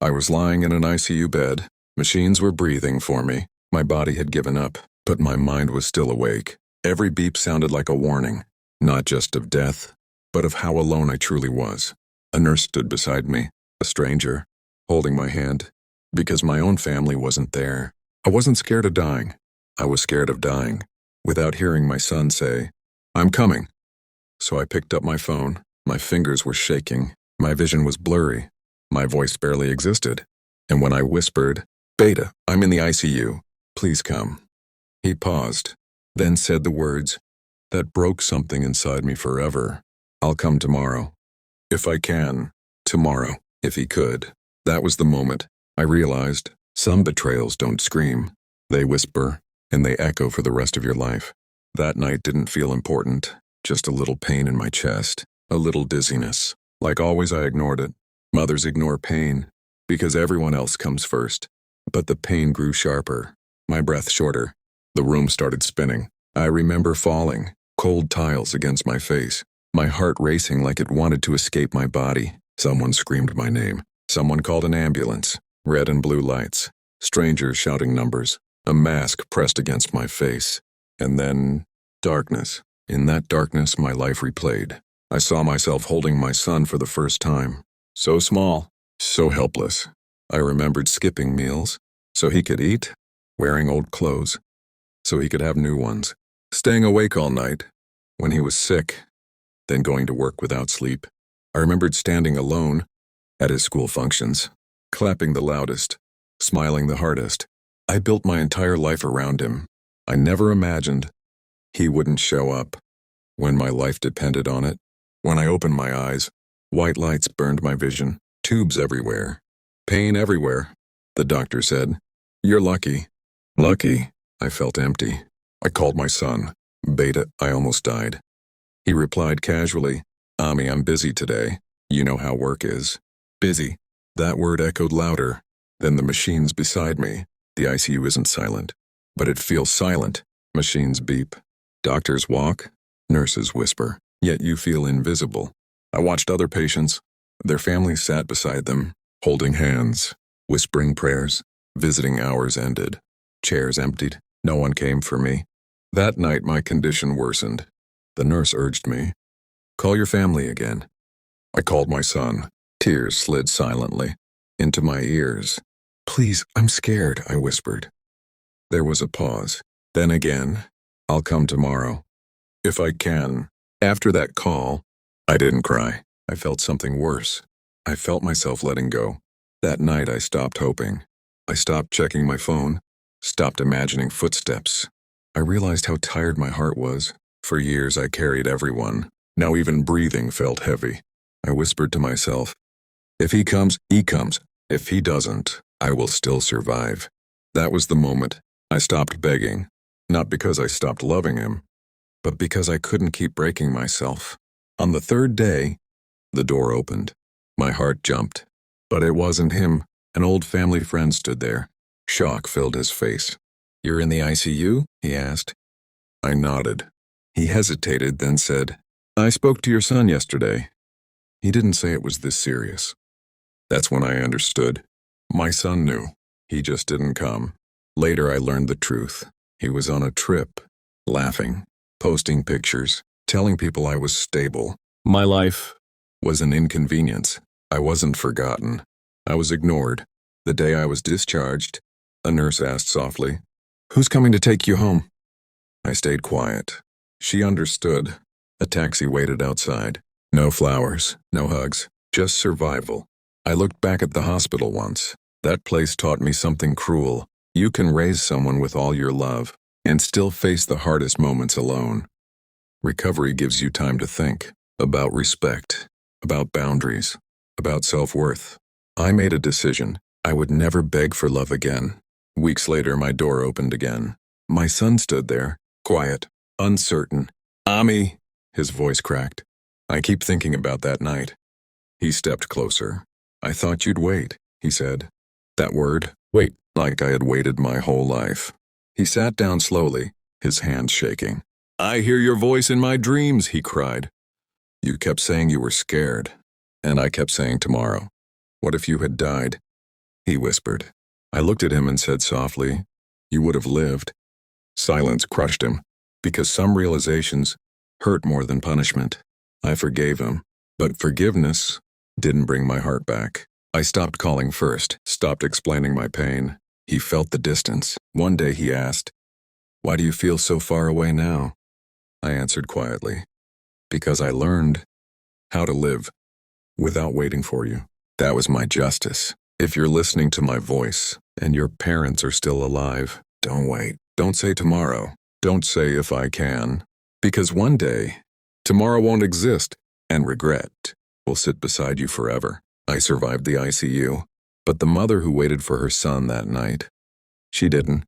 I was lying in an ICU bed. Machines were breathing for me. My body had given up, but my mind was still awake. Every beep sounded like a warning, not just of death, but of how alone I truly was. A nurse stood beside me, a stranger, holding my hand, because my own family wasn't there. I wasn't scared of dying. I was scared of dying, without hearing my son say, "I'm coming." So I picked up my phone. My fingers were shaking. My vision was blurry. My voice barely existed. And when I whispered, "Beta, I'm in the ICU. Please come." He paused, then said the words that broke something inside me forever. "I'll come tomorrow. If I can. Tomorrow, if he could." That was the moment I realized some betrayals don't scream. They whisper, and they echo for the rest of your life. That night didn't feel important, just a little pain in my chest, a little dizziness. Like always, I ignored it. Mothers ignore pain, because everyone else comes first. But the pain grew sharper, my breath shorter. The room started spinning. I remember falling, cold tiles against my face, my heart racing like it wanted to escape my body. Someone screamed my name. Someone called an ambulance. Red and blue lights. Strangers shouting numbers. A mask pressed against my face. And then, darkness. In that darkness, my life replayed. I saw myself holding my son for the first time. So small, so helpless. I remembered skipping meals, so he could eat, wearing old clothes, so he could have new ones, staying awake all night when he was sick, then going to work without sleep. I remembered standing alone at his school functions, clapping the loudest, smiling the hardest. I built my entire life around him. I never imagined he wouldn't show up when my life depended on it. When I opened my eyes, white lights burned my vision, tubes everywhere, pain everywhere. The doctor said, "You're lucky." Lucky? I felt empty. I called my son. "Beta, I almost died." He replied casually, "Ami, I'm busy today. You know how work is." Busy. That word echoed louder than the machines beside me. The ICU isn't silent, but it feels silent. Machines beep. Doctors walk. Nurses whisper. Yet you feel invisible. I watched other patients. Their families sat beside them, holding hands, whispering prayers. Visiting hours ended. Chairs emptied. No one came for me. That night my condition worsened. The nurse urged me, "Call your family again." I called my son. Tears slid silently into my ears. "Please, I'm scared," I whispered. There was a pause. Then again, "I'll come tomorrow. If I can." After that call, I didn't cry. I felt something worse. I felt myself letting go. That night I stopped hoping. I stopped checking my phone, stopped imagining footsteps. I realized how tired my heart was. For years I carried everyone. Now even breathing felt heavy. I whispered to myself, "If he comes, he comes. If he doesn't, I will still survive." That was the moment I stopped begging. Not because I stopped loving him, but because I couldn't keep breaking myself. On the third day, the door opened. My heart jumped. But it wasn't him. An old family friend stood there. Shock filled his face. "You're in the ICU?" he asked. I nodded. He hesitated, then said, "I spoke to your son yesterday." He didn't say it was this serious. That's when I understood. My son knew. He just didn't come. Later I learned the truth. He was on a trip, laughing, posting pictures, telling people I was stable. My life was an inconvenience. I wasn't forgotten. I was ignored. The day I was discharged, a nurse asked softly, "Who's coming to take you home?" I stayed quiet. She understood. A taxi waited outside. No flowers, no hugs, just survival. I looked back at the hospital once. That place taught me something cruel. You can raise someone with all your love and still face the hardest moments alone. Recovery gives you time to think about respect, about boundaries, about self-worth. I made a decision. I would never beg for love again. Weeks later, my door opened again. My son stood there, quiet, uncertain. "Ami," his voice cracked. I keep thinking about that night. He stepped closer. "I thought you'd wait," he said. That word, wait, like I had waited my whole life. He sat down slowly, his hands shaking. "I hear your voice in my dreams," he cried. "You kept saying you were scared, and I kept saying tomorrow. What if you had died? he whispered. I looked at him and said softly, "You would have lived." Silence crushed him, because some realizations hurt more than punishment. I forgave him, but forgiveness didn't bring my heart back. I stopped calling first, stopped explaining my pain. He felt the distance. One day he asked, "Why do you feel so far away now?" I answered quietly, "Because I learned how to live without waiting for you." That was my justice. If you're listening to my voice and your parents are still alive, don't wait. Don't say tomorrow. Don't say if I can. Because one day, tomorrow won't exist, and regret will sit beside you forever. I survived the ICU, but the mother who waited for her son that night, she didn't.